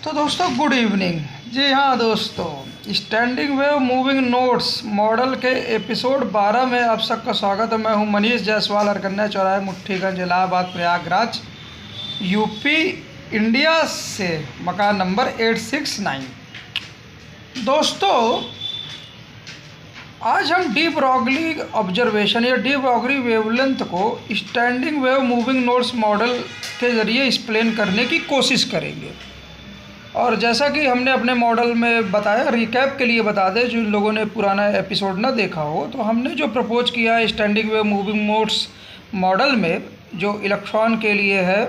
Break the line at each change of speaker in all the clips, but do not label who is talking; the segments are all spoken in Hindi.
तो दोस्तों गुड इवनिंग। जी हाँ दोस्तों, standing wave moving notes model के एपिसोड 12 में आप सबका स्वागत है। मैं हूँ मनीष जायसवाल, अरकन्या चौराहे, मुट्ठीगंज, इलाहाबाद, प्रयागराज, यूपी, इंडिया से, मकान नंबर 869। दोस्तों, आज हम डी ब्रॉगली ऑब्जर्वेशन या डी ब्रॉगली वेवलेंथ को standing wave moving notes model के ज़रिए एक्सप्लेन करने की कोशिश करेंगे। और जैसा कि हमने अपने मॉडल में बताया, रिकैप के लिए बता दें जिन लोगों ने पुराना एपिसोड ना देखा हो, तो हमने जो प्रपोज किया है standing wave moving notes model में जो इलेक्ट्रॉन के लिए है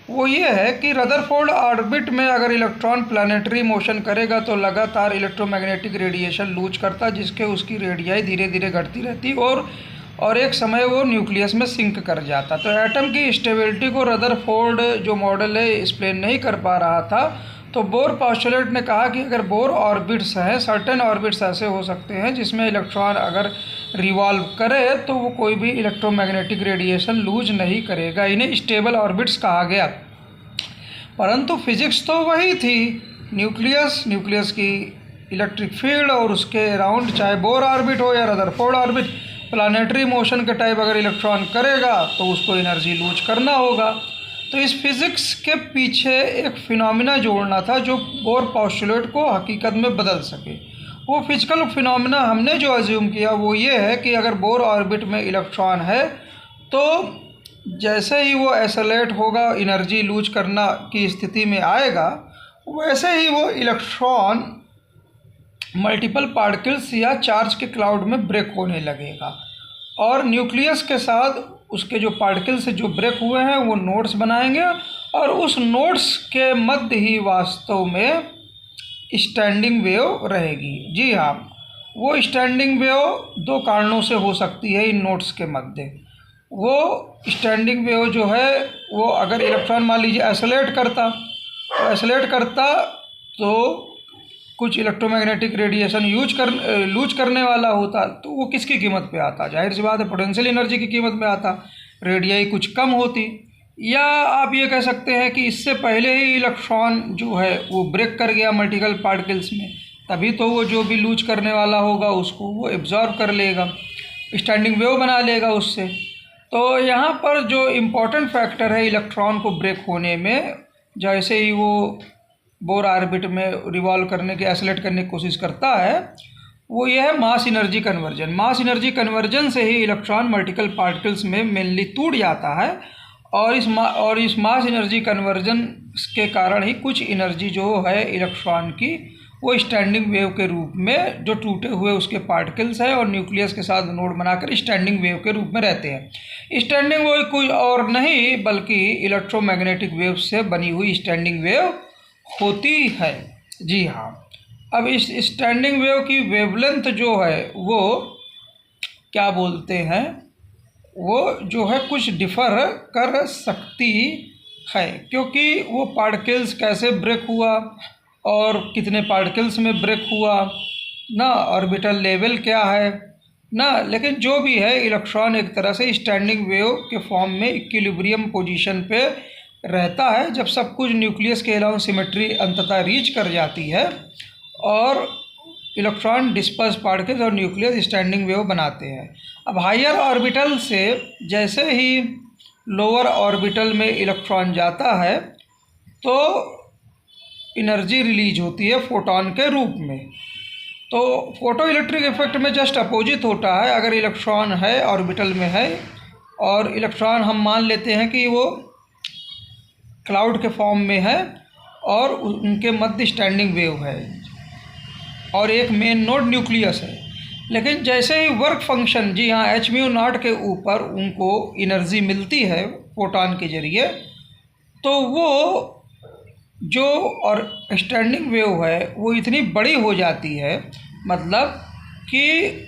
वो ये है कि रदरफोर्ड ऑर्बिट में अगर इलेक्ट्रॉन प्लानिटरी मोशन करेगा तो लगातार इलेक्ट्रोमैग्नेटिक रेडिएशन लूज करता, जिसके उसकी रेडियाई धीरे धीरे घटती रहती और एक समय वो न्यूक्लियस में सिंक कर जाता। तो एटम की स्टेबिलिटी को रदरफोर्ड जो मॉडल है एक्सप्लेन नहीं कर पा रहा था। तो बोर पोस्टुलेट ने कहा कि अगर बोर ऑर्बिट्स हैं, सर्टेन ऑर्बिट्स ऐसे हो सकते हैं जिसमें इलेक्ट्रॉन अगर रिवॉल्व करे तो वो कोई भी इलेक्ट्रोमैग्नेटिक रेडिएशन लूज नहीं करेगा। इन्हें स्टेबल ऑर्बिट्स कहा गया। परंतु फिजिक्स तो वही थी, न्यूक्लियस की इलेक्ट्रिक फील्ड और उसके अराउंड, चाहे बोर ऑर्बिट हो या रदरफोर्ड ऑर्बिट, प्लानेटरी मोशन के टाइप अगर इलेक्ट्रॉन करेगा तो उसको एनर्जी लूज करना होगा। तो इस फिज़िक्स के पीछे एक फिनोमिना जोड़ना था जो बोर पोस्टुलेट को हकीकत में बदल सके। वो फिजिकल फिनोमिना हमने जो अज्यूम किया वो ये है कि अगर बोर ऑर्बिट में इलेक्ट्रॉन है तो जैसे ही वो एसेलेट होगा, एनर्जी लूज करना की स्थिति में आएगा, वैसे ही वो इलेक्ट्रॉन मल्टीपल पार्टिकल्स या चार्ज के क्लाउड में ब्रेक होने लगेगा और न्यूक्लियस के साथ उसके जो पार्टिकल्स जो ब्रेक हुए हैं वो नोड्स बनाएंगे और उस नोड्स के मध्य ही वास्तव में स्टैंडिंग वेव रहेगी। जी हाँ, वो स्टैंडिंग वेव दो कारणों से हो सकती है इन नोड्स के मध्य। वो स्टैंडिंग वेव जो है वो अगर इलेक्ट्रॉन मान लीजिए एसोलेट करता तो कुछ इलेक्ट्रोमैग्नेटिक रेडिएशन लूज करने वाला होता, तो वो किसकी कीमत पे आता? जाहिर सी बात है, पोटेंशियल एनर्जी की कीमत में आता, रेडियाई कुछ कम होती। या आप ये कह सकते हैं कि इससे पहले ही इलेक्ट्रॉन जो है वो ब्रेक कर गया मल्टीपल पार्टिकल्स में, तभी तो वो जो भी लूज करने वाला होगा उसको वो एब्जॉर्ब कर लेगा, स्टैंडिंग वेव बना लेगा उससे। तो यहाँ पर जो इम्पोर्टेंट फैक्टर है इलेक्ट्रॉन को ब्रेक होने में, जैसे ही वो बोर ऑर्बिट में रिवॉल्व करने की, एसोलेट करने की कोशिश करता है, वो ये है mass energy conversion. Mass energy conversion से ही इलेक्ट्रॉन मल्टीपल पार्टिकल्स में मेनली टूट जाता है और इस मास एनर्जी कन्वर्जन के कारण ही कुछ एनर्जी जो है इलेक्ट्रॉन की वो स्टैंडिंग वेव के रूप में, जो टूटे हुए उसके पार्टिकल्स है और न्यूक्लियस के साथ नोड बनाकर स्टैंडिंग वेव के रूप में रहते हैं। स्टैंडिंग वेव कोई और नहीं बल्कि इलेक्ट्रोमैग्नेटिक वेव से बनी हुई स्टैंडिंग वेव होती है। जी हाँ, अब इस स्टैंडिंग वेव की वेवलेंथ जो है वो क्या बोलते हैं, वो जो है कुछ डिफ़र कर सकती है, क्योंकि वो पार्टिकल्स कैसे ब्रेक हुआ और कितने पार्टिकल्स में ब्रेक हुआ ना, ऑर्बिटल लेवल क्या है ना, लेकिन जो भी है इलेक्ट्रॉन एक तरह से स्टैंडिंग वेव के फॉर्म में इक्विलिब्रियम पोजीशन पे रहता है जब सब कुछ न्यूक्लियस के अलाउंस सिमेट्री अंततः रीच कर जाती है और इलेक्ट्रॉन डिस्पर्स पार्टिकल्स और न्यूक्लियस स्टैंडिंग वेव बनाते हैं। अब हायर ऑर्बिटल से जैसे ही लोअर ऑर्बिटल में इलेक्ट्रॉन जाता है तो एनर्जी रिलीज होती है फोटॉन के रूप में। तो फोटो इलेक्ट्रिक इफेक्ट में जस्ट अपोजिट होता है। अगर इलेक्ट्रॉन है ऑर्बिटल में है और इलेक्ट्रॉन हम मान लेते हैं कि वो क्लाउड के फॉर्म में है और उनके मध्य स्टैंडिंग वेव है और एक मेन नोड न्यूक्लियस है, लेकिन जैसे ही वर्क फंक्शन, जी हाँ, h/μ0 के ऊपर उनको एनर्जी मिलती है फोटॉन के जरिए, तो वो जो और स्टैंडिंग वेव है वो इतनी बड़ी हो जाती है, मतलब कि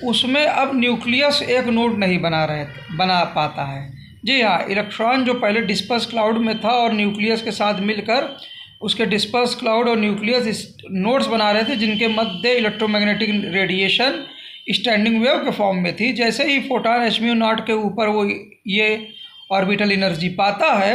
उसमें अब न्यूक्लियस एक नोड नहीं बना पाता है। जी हाँ, इलेक्ट्रॉन जो पहले डिस्पर्स क्लाउड में था और न्यूक्लियस के साथ मिलकर उसके डिस्पर्स क्लाउड और न्यूक्लियस नोड्स बना रहे थे जिनके मध्य इलेक्ट्रोमैग्नेटिक रेडिएशन स्टैंडिंग वेव के फॉर्म में थी। जैसे ही फोटॉन h/μ0 के ऊपर वो ये ऑर्बिटल एनर्जी पाता है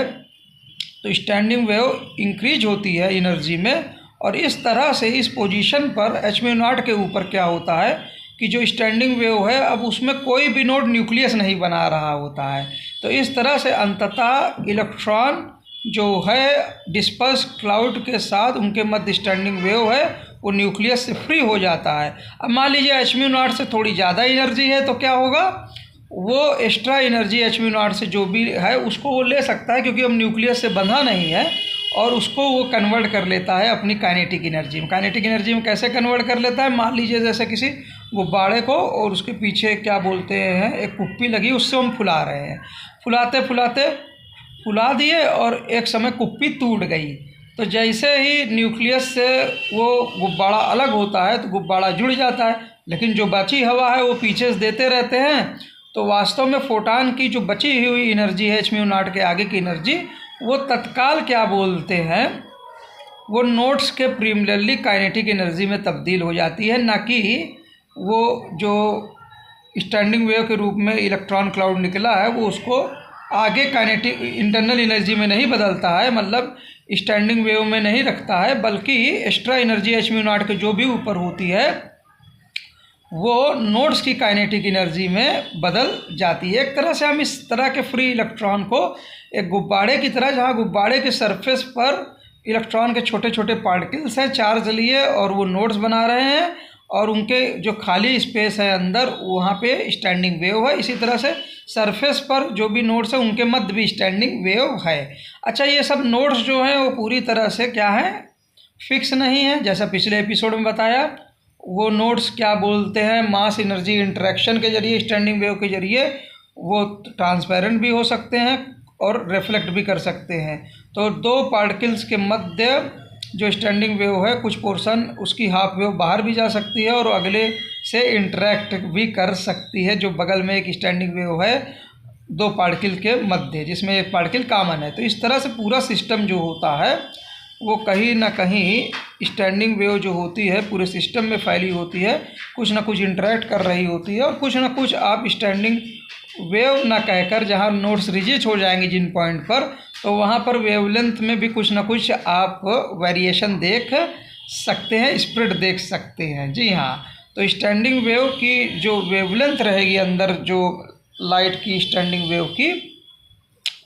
तो स्टैंडिंग वेव इंक्रीज होती है एनर्जी में, और इस तरह से इस पोजीशन पर h0 के ऊपर क्या होता है कि जो स्टैंडिंग वेव है अब उसमें कोई भी नोड न्यूक्लियस नहीं बना रहा होता है। तो इस तरह से अंततः इलेक्ट्रॉन जो है डिस्पर्स क्लाउड के साथ उनके मध्य स्टैंडिंग वेव है वो न्यूक्लियस से फ्री हो जाता है। अब मान लीजिए h0 से थोड़ी ज़्यादा एनर्जी है तो क्या होगा, वो एक्स्ट्रा एनर्जी h0 से जो भी है उसको वो ले सकता है, क्योंकि अब न्यूक्लियस से बंधा नहीं है, और उसको वो कन्वर्ट कर लेता है अपनी काइनेटिक एनर्जी में। काइनेटिक एनर्जी में कैसे कन्वर्ट कर लेता है, मान लीजिए जैसे किसी गुब्बारे को और उसके पीछे क्या बोलते हैं एक कुप्पी लगी, उससे हम फुला रहे हैं, फुलाते फुलाते फुला दिए और एक समय कुप्पी टूट गई। तो जैसे ही न्यूक्लियस से वो गुब्बारा अलग होता है तो गुब्बारा जुड़ जाता है, लेकिन जो बची हवा है वो पीछे से देते रहते हैं। तो वास्तव में फोटान की जो बची हुई एनर्जी है h0 के आगे की एनर्जी, वो तत्काल क्या बोलते हैं, वो नोड्स के प्रीमिलरली काइनेटिक एनर्जी में तब्दील हो जाती है, ना कि वो जो स्टैंडिंग वेव के रूप में इलेक्ट्रॉन क्लाउड निकला है वो उसको आगे काइनेटिक इंटरनल एनर्जी में नहीं बदलता है, मतलब स्टैंडिंग वेव में नहीं रखता है, बल्कि एक्स्ट्रा एनर्जी h0 के जो भी ऊपर होती है वो नोड्स की काइनेटिक एनर्जी में बदल जाती है। एक तरह से हम इस तरह के फ्री इलेक्ट्रॉन को एक गुब्बारे की तरह, जहाँ गुब्बारे के सरफेस पर इलेक्ट्रॉन के छोटे छोटे पार्टिकल्स हैं चार्ज लिए और वो नोड्स बना रहे हैं, और उनके जो खाली स्पेस है अंदर वहाँ पे स्टैंडिंग वेव है। इसी तरह से सरफेस पर जो भी नोड्स हैं उनके मध्य भी स्टैंडिंग वेव है। अच्छा, ये सब नोड्स जो हैं वो पूरी तरह से क्या है, फिक्स नहीं है। जैसा पिछले एपिसोड में बताया, वो नोड्स क्या बोलते हैं, मास एनर्जी इंटरेक्शन के जरिए, स्टैंडिंग वेव के जरिए वो ट्रांसपेरेंट भी हो सकते हैं और रिफ्लेक्ट भी कर सकते हैं। तो दो पार्टिकल्स के मध्य जो स्टैंडिंग वेव है कुछ पोर्शन उसकी हाफ वेव बाहर भी जा सकती है और अगले से इंटरेक्ट भी कर सकती है, जो बगल में एक स्टैंडिंग वेव है दो पार्टिकल के मध्य, जिसमें एक पार्टिकल कॉमन है। तो इस तरह से पूरा सिस्टम जो होता है वो कहीं ना कहीं स्टैंडिंग वेव जो होती है पूरे सिस्टम में फैली होती है, कुछ ना कुछ इंटरेक्ट कर रही होती है, और कुछ ना कुछ आप स्टैंडिंग वेव ना कहकर जहाँ नोड्स रिजिड हो जाएंगे जिन पॉइंट पर, तो वहाँ पर वेवलेंथ में भी कुछ ना कुछ आप वेरिएशन देख सकते हैं, स्प्रेड देख सकते हैं। जी हाँ, तो स्टैंडिंग वेव की जो वेवलेंथ रहेगी अंदर जो लाइट की स्टैंडिंग वेव की,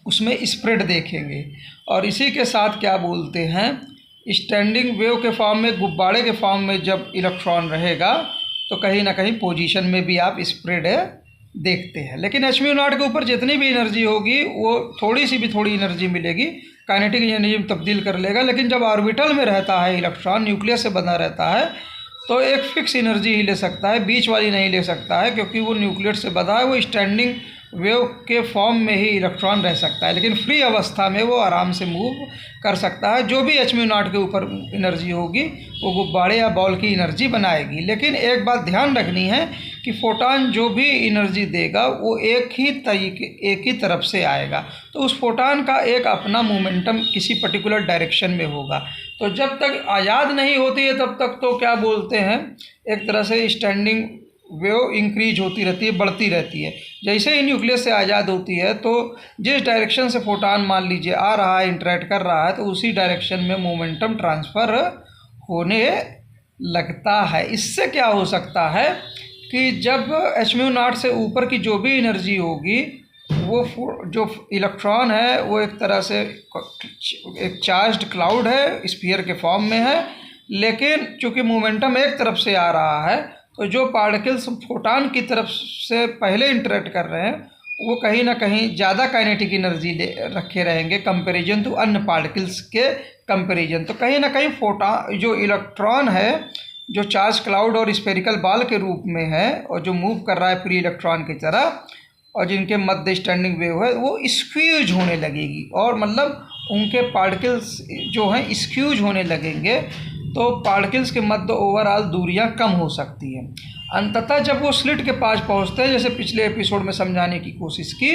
उसमें स्प्रेड देखेंगे। और इसी के साथ क्या बोलते हैं, स्टैंडिंग वेव के फॉर्म में, गुब्बारे के फॉर्म में जब इलेक्ट्रॉन रहेगा तो कहीं ना कहीं पोजीशन में भी आप स्प्रेड देखते हैं। लेकिन h0 के ऊपर जितनी भी एनर्जी होगी वो थोड़ी सी भी थोड़ी एनर्जी मिलेगी काइनेटिक एनर्जी में तब्दील कर लेगा। लेकिन जब ऑर्बिटल में रहता है इलेक्ट्रॉन, न्यूक्लियस से बना रहता है, तो एक फिक्स एनर्जी ही ले सकता है, बीच वाली नहीं ले सकता है, क्योंकि वो न्यूक्लियस से बना है, वो स्टैंडिंग वेव के फॉर्म में ही इलेक्ट्रॉन रह सकता है। लेकिन फ्री अवस्था में वो आराम से मूव कर सकता है। जो भी h0 के ऊपर एनर्जी होगी वो गुब्बारे या बॉल की एनर्जी बनाएगी। लेकिन एक बात ध्यान रखनी है कि फोटान जो भी एनर्जी देगा वो एक ही तरफ से आएगा, तो उस फोटान का एक अपना मोमेंटम किसी पर्टिकुलर डायरेक्शन में होगा। तो जब तक आज़ाद नहीं होती है तब तक तो क्या बोलते हैं, एक तरह से स्टैंडिंग वेव इंक्रीज होती रहती है, बढ़ती रहती है। जैसे ही न्यूक्लियस से आज़ाद होती है तो जिस डायरेक्शन से फोटान मान लीजिए आ रहा है, इंटरेक्ट कर रहा है, तो उसी डायरेक्शन में मोमेंटम ट्रांसफ़र होने लगता है। इससे क्या हो सकता है कि जब h0 से ऊपर की जो भी एनर्जी होगी वो जो इलेक्ट्रॉन है वो एक तरह से एक चार्ज्ड क्लाउड है, स्फीयर के फॉर्म में है, लेकिन चूँकि मोमेंटम एक तरफ से आ रहा है तो जो पार्टिकल्स फोटान की तरफ से पहले इंटरेक्ट कर रहे हैं वो कहीं ना कहीं ज़्यादा काइनेटिक एनर्जी रखे रहेंगे कंपैरिजन टू अन्य पार्टिकल्स के कंपैरिजन। तो कहीं ना कहीं फोटान जो इलेक्ट्रॉन है जो चार्ज क्लाउड और स्फेरिकल बॉल के रूप में है और जो मूव कर रहा है फ्री इलेक्ट्रॉन की तरह, और जिनके मध्य स्टैंडिंग वेव है, वो स्क्यूज होने लगेगी, और मतलब उनके पार्टिकल्स जो हैं स्क्यूज होने लगेंगे, तो पार्टिकल्स के मध्य ओवरऑल दूरियां कम हो सकती हैं। अंततः जब वो स्लिट के पास पहुंचते हैं, जैसे पिछले एपिसोड में समझाने की कोशिश की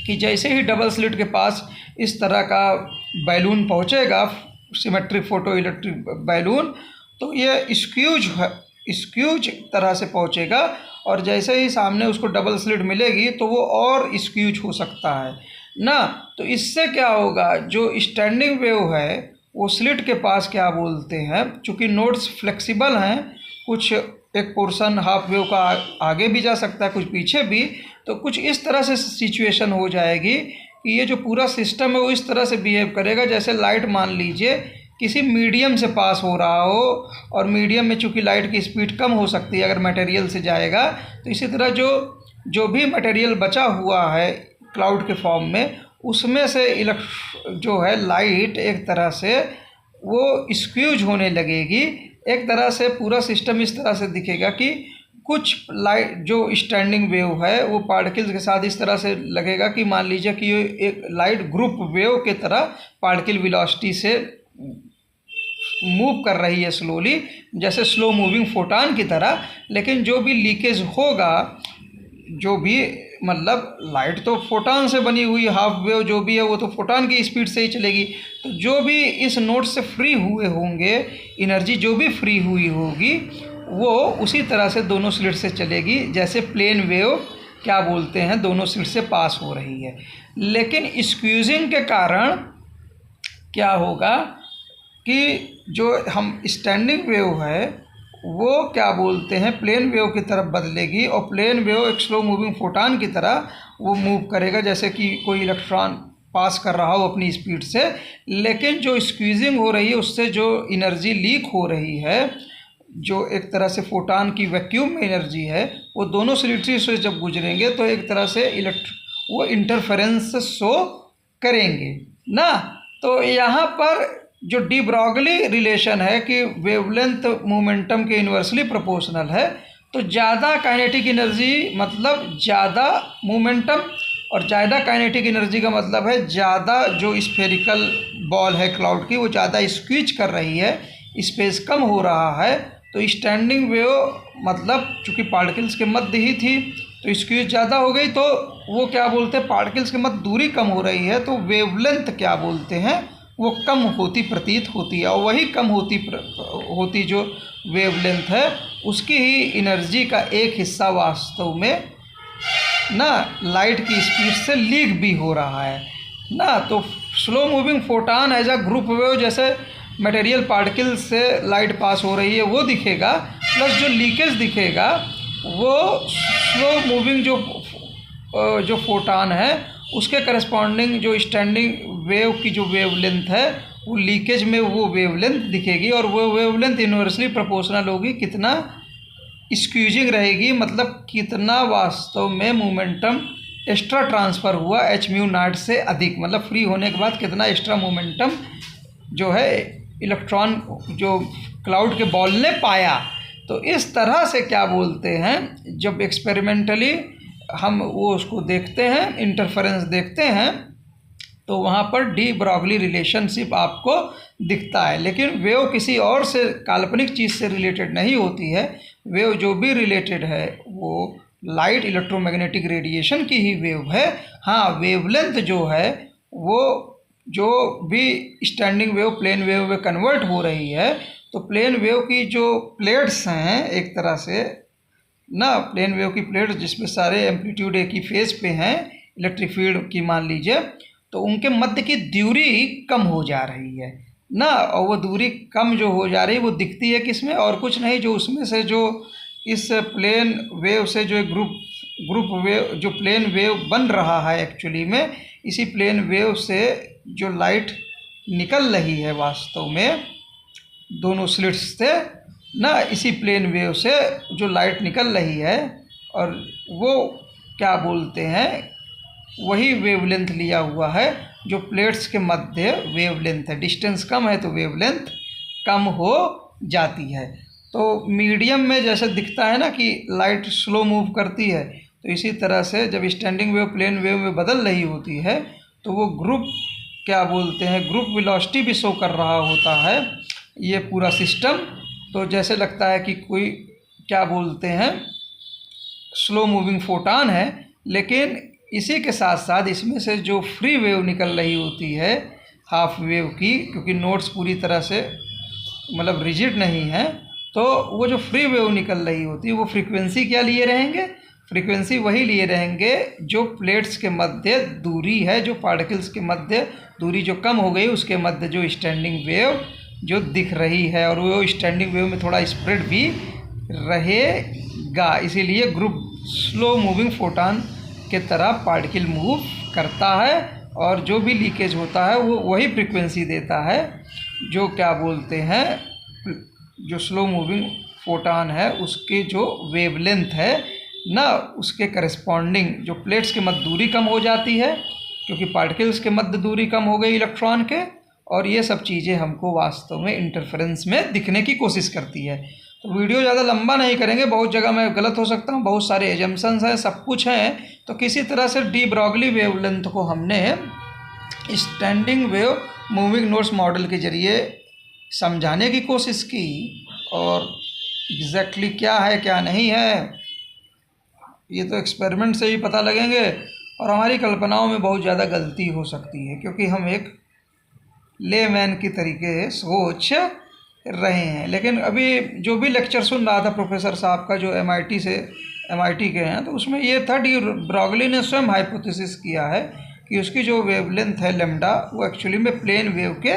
कि जैसे ही डबल स्लिट के पास इस तरह का बैलून पहुंचेगा, सिमेट्रिक फोटो इलेक्ट्रिक बैलून, तो ये स्क्यूज तरह से पहुंचेगा, और जैसे ही सामने उसको डबल स्लिट मिलेगी तो वो और स्क्यूज हो सकता है। ना। तो इससे क्या होगा, जो स्टैंडिंग वेव है वो स्लिट के पास क्या बोलते हैं, चूँकि नोड्स फ्लेक्सिबल हैं, कुछ एक पोर्शन हाफ वेव का आगे भी जा सकता है, कुछ पीछे भी, तो कुछ इस तरह से सिचुएशन हो जाएगी कि ये जो पूरा सिस्टम है वो इस तरह से बिहेव करेगा जैसे लाइट मान लीजिए किसी मीडियम से पास हो रहा हो, और मीडियम में चूँकि लाइट की स्पीड कम हो सकती है अगर मटेरियल से जाएगा, तो इसी तरह जो भी मटेरियल बचा हुआ है क्लाउड के फॉर्म में, उसमें से जो है लाइट एक तरह से वो स्क्यूज होने लगेगी। एक तरह से पूरा सिस्टम इस तरह से दिखेगा कि कुछ लाइट जो स्टैंडिंग वेव है वो पार्टिकल्स के साथ इस तरह से लगेगा कि मान लीजिए कि ये एक लाइट ग्रुप वेव के तरह पार्टिकल वेलोसिटी से मूव कर रही है स्लोली, जैसे स्लो मूविंग फोटान की तरह। लेकिन जो भी लीकेज होगा, जो भी मतलब लाइट तो फोटान से बनी हुई, हाफ वेव जो भी है वो तो फोटान की स्पीड से ही चलेगी, तो जो भी इस नोड से फ्री हुए होंगे, एनर्जी जो भी फ्री हुई होगी वो उसी तरह से दोनों स्लिट से चलेगी जैसे प्लेन वेव क्या बोलते हैं दोनों स्लिट से पास हो रही है। लेकिन स्क्यूजिंग के कारण क्या होगा कि जो हम स्टैंडिंग वेव है वो क्या बोलते हैं प्लेन वेव की तरफ बदलेगी, और प्लेन वेव एक स्लो मूविंग फोटान की तरह वो मूव करेगा जैसे कि कोई इलेक्ट्रॉन पास कर रहा हो अपनी स्पीड से। लेकिन जो स्क्वीजिंग हो रही है उससे जो एनर्जी लीक हो रही है, जो एक तरह से फोटान की वैक्यूम में एनर्जी है, वो दोनों स्लिट से जब गुजरेंगे तो एक तरह से वो इंटरफेरेंस शो करेंगे ना। तो यहाँ पर जो डी ब्रॉगली रिलेशन है कि वेवलेंथ मोमेंटम के इन्वर्सली प्रोपोर्शनल है, तो ज़्यादा काइनेटिक एनर्जी मतलब ज़्यादा मोमेंटम, और ज़्यादा काइनेटिक एनर्जी का मतलब है ज़्यादा जो स्फेरिकल बॉल है क्लाउड की वो ज़्यादा स्क्वीज कर रही है, स्पेस कम हो रहा है। तो स्टैंडिंग वेव मतलब चूँकि पार्टिकल्स के मध्य ही थी तो स्क्वीज ज़्यादा हो गई, तो वो क्या बोलते हैं पार्टिकल्स के मध्य दूरी कम हो रही है, तो वेवलेंथ क्या बोलते हैं वो कम होती प्रतीत होती है। और वही कम होती जो वेवलेंथ है उसकी ही एनर्जी का एक हिस्सा वास्तव में ना लाइट की स्पीड से लीक भी हो रहा है ना। तो slow moving photon as a group wave जैसे मटेरियल पार्टिकल से लाइट पास हो रही है वो दिखेगा, प्लस जो लीकेज दिखेगा वो स्लो मूविंग जो फोटान है उसके करस्पॉन्डिंग जो स्टैंडिंग वेव की जो वेवलेंथ है वो लीकेज में वो वेवलेंथ दिखेगी, और वो वेवलेंथ इन्वर्सली प्रोपोर्शनल होगी कितना स्क्यूजिंग रहेगी, मतलब कितना वास्तव में मोमेंटम एक्स्ट्रा ट्रांसफ़र हुआ एच म्यू नॉट से अधिक, मतलब फ्री होने के बाद कितना एक्स्ट्रा मोमेंटम जो है इलेक्ट्रॉन जो क्लाउड के बॉल ने पाया। तो इस तरह से क्या बोलते हैं जब एक्सपेरिमेंटली हम वो उसको देखते हैं, इंटरफेरेंस देखते हैं, तो वहाँ पर डी ब्रॉगली रिलेशनशिप आपको दिखता है। लेकिन वेव किसी और से काल्पनिक चीज़ से रिलेटेड नहीं होती है। वेव जो भी रिलेटेड है वो लाइट इलेक्ट्रोमैग्नेटिक रेडिएशन की ही वेव है। हाँ, वेवलेंथ जो है वो जो भी स्टैंडिंग वेव प्लेन वेव में कन्वर्ट हो रही है, तो प्लेन वेव की जो प्लेट्स हैं एक तरह से ना, प्लेन वेव की प्लेट्स जिसमें सारे एम्पलीट्यूड एक ही फेज पे हैं इलेक्ट्रिक फील्ड की मान लीजिए, तो उनके मध्य की दूरी कम हो जा रही है ना। और वो दूरी कम जो हो जा रही है वो दिखती है किसमें, और कुछ नहीं, जो उसमें से जो इस प्लेन वेव से जो एक ग्रुप वेव जो प्लेन वेव बन रहा है एक्चुअली में, इसी प्लेन वेव से जो लाइट निकल रही है वास्तव में दोनों स्लिट्स से ना, इसी प्लेन वेव से जो लाइट निकल रही है, और वो क्या बोलते हैं वही वेवलेंथ लिया हुआ है जो प्लेट्स के मध्य वेवलेंथ है। डिस्टेंस कम है तो वेवलेंथ कम हो जाती है। तो मीडियम में जैसे दिखता है ना कि लाइट स्लो मूव करती है, तो इसी तरह से जब स्टैंडिंग वेव प्लेन वेव में बदल रही होती है तो वो ग्रुप क्या बोलते हैं ग्रुप वेलोसिटी भी शो कर रहा होता है ये पूरा सिस्टम। तो जैसे लगता है कि कोई क्या बोलते हैं स्लो मूविंग फोटान है, लेकिन इसी के साथ साथ इसमें से जो फ्री वेव निकल रही होती है हाफ वेव की, क्योंकि नोड्स पूरी तरह से मतलब रिजिड नहीं है, तो वो जो फ्री वेव निकल रही होती है वो फ्रीक्वेंसी क्या लिए रहेंगे, फ्रीक्वेंसी वही लिए रहेंगे जो प्लेट्स के मध्य दूरी है, जो पार्टिकल्स के मध्य दूरी जो कम हो गई उसके मध्य जो स्टैंडिंग वेव जो दिख रही है, और वो स्टैंडिंग वेव में थोड़ा स्प्रेड भी रहेगा। इसीलिए ग्रुप स्लो मूविंग फोटॉन के तरह पार्टिकल मूव करता है, और जो भी लीकेज होता है वो वही फ्रीक्वेंसी देता है जो क्या बोलते हैं, जो स्लो मूविंग फोटॉन है उसके जो वेवलेंथ है ना, उसके करस्पॉन्डिंग जो प्लेट्स के मध्य दूरी कम हो जाती है, क्योंकि पार्टिकल्स के मध्य दूरी कम हो गई इलेक्ट्रॉन के, और ये सब चीज़ें हमको वास्तव में इंटरफेरेंस में दिखने की कोशिश करती है। तो वीडियो ज़्यादा लंबा नहीं करेंगे, बहुत जगह मैं गलत हो सकता हूँ, बहुत सारे एजम्पशंस हैं, सब कुछ हैं। तो किसी तरह से डी ब्रॉगली वेवलेंथ को हमने standing wave moving notes model के जरिए समझाने की कोशिश की, और एग्जैक्टली क्या है क्या नहीं है ये तो एक्सपेरिमेंट से ही पता लगेंगे, और हमारी कल्पनाओं में बहुत ज़्यादा गलती हो सकती है, क्योंकि हम एक लेमैन की तरीके सोच रहे हैं। लेकिन अभी जो भी लेक्चर सुन रहा था प्रोफेसर साहब का, जो MIT के हैं, तो उसमें ये था डी ब्रॉगली ने स्वयं हाइपोथेसिस किया है कि उसकी जो वेवलेंथ है लैम्डा, वो एक्चुअली में प्लेन वेव के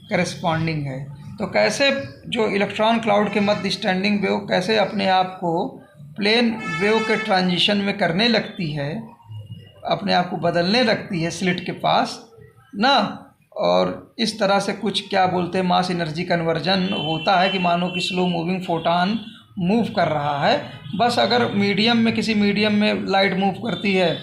करस्पॉन्डिंग है। तो कैसे जो इलेक्ट्रॉन क्लाउड के मध्य स्टैंडिंग वेव कैसे अपने आप को प्लेन वेव के ट्रांजिशन में करने लगती है, अपने आप को बदलने लगती है स्लिट के पास ना, और इस तरह से कुछ क्या बोलते हैं मास एनर्जी कन्वर्जन होता है कि मानो कि स्लो मूविंग फोटॉन मूव कर रहा है। बस अगर मीडियम में, किसी मीडियम में लाइट मूव करती है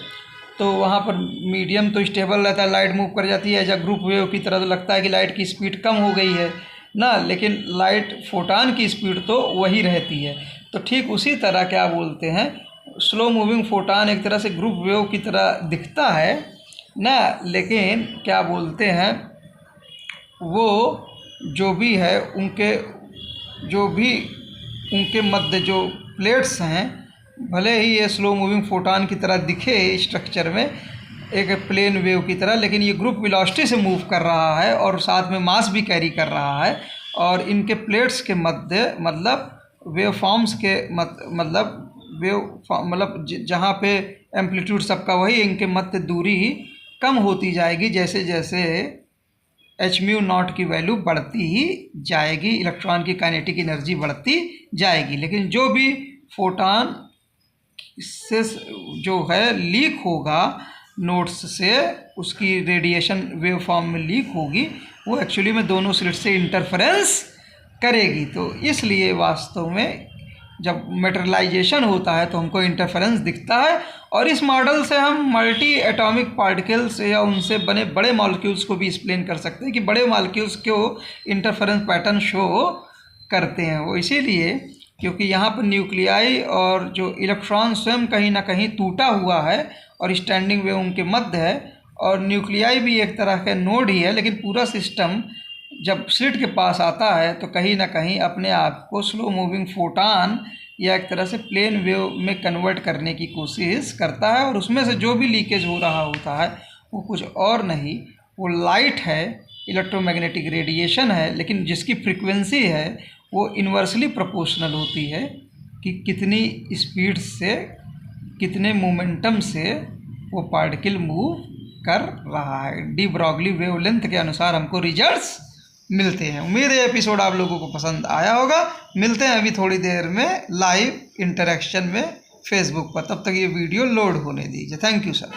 तो वहाँ पर मीडियम तो स्टेबल रहता है, लाइट मूव कर जाती है एज अ ग्रुप वेव की तरह, तो लगता है कि लाइट की स्पीड कम हो गई है ना, लेकिन लाइट फोटॉन की स्पीड तो वही रहती है। तो ठीक उसी तरह क्या बोलते हैं, स्लो मूविंग फोटॉन एक तरह से ग्रुप वेव की तरह दिखता है ना, लेकिन क्या बोलते हैं वो जो भी है उनके मध्य जो प्लेट्स हैं, भले ही ये स्लो मूविंग फोटॉन की तरह दिखे स्ट्रक्चर में एक प्लेन वेव की तरह, लेकिन ये ग्रुप वेलोसिटी से मूव कर रहा है और साथ में मास भी कैरी कर रहा है, और इनके प्लेट्स के मध्य मतलब वेव फॉर्म्स के मतलब जहाँ पे एम्पलीट्यूड सबका वही, इनके मध्य दूरी कम होती जाएगी जैसे जैसे h0 की वैल्यू बढ़ती ही जाएगी, इलेक्ट्रॉन की काइनेटिक एनर्जी बढ़ती जाएगी। लेकिन जो भी फोटॉन से जो है लीक होगा नोड्स से, उसकी रेडिएशन वेव फॉर्म में लीक होगी, वो एक्चुअली में दोनों स्लिट से इंटरफेरेंस करेगी। तो इसलिए वास्तव में जब मेटेरियलाइजेशन होता है तो हमको इंटरफेरेंस दिखता है, और इस मॉडल से हम मल्टी एटॉमिक पार्टिकल्स या उनसे बने बड़े मॉलिक्यूल्स को भी एक्सप्लेन कर सकते हैं कि बड़े मॉलिक्यूल्स क्यों इंटरफेरेंस पैटर्न शो करते हैं। वो इसीलिए क्योंकि यहाँ पर न्यूक्लियाई और जो इलेक्ट्रॉन स्वयं कहीं ना कहीं टूटा हुआ है और स्टैंडिंग वेव उनके मध्य है, और न्यूक्लियाई भी एक तरह का नोड ही है, लेकिन पूरा सिस्टम जब स्लिट के पास आता है तो कहीं ना कहीं अपने आप को स्लो मूविंग फोटॉन या एक तरह से प्लेन वेव में कन्वर्ट करने की कोशिश करता है, और उसमें से जो भी लीकेज हो रहा होता है वो कुछ और नहीं, वो लाइट है, इलेक्ट्रोमैग्नेटिक रेडिएशन है, लेकिन जिसकी फ्रीक्वेंसी है वो इन्वर्सली प्रोपोर्शनल होती है कि कितनी स्पीड से, कितने मोमेंटम से वो पार्टिकल मूव कर रहा है। डी ब्रॉगली वेवलेंथ के अनुसार हमको रिजल्ट्स मिलते हैं। उम्मीद है एपिसोड आप लोगों को पसंद आया होगा। मिलते हैं अभी थोड़ी देर में लाइव इंटरेक्शन में फेसबुक पर, तब तक ये वीडियो लोड होने दीजिए। Thank you sir.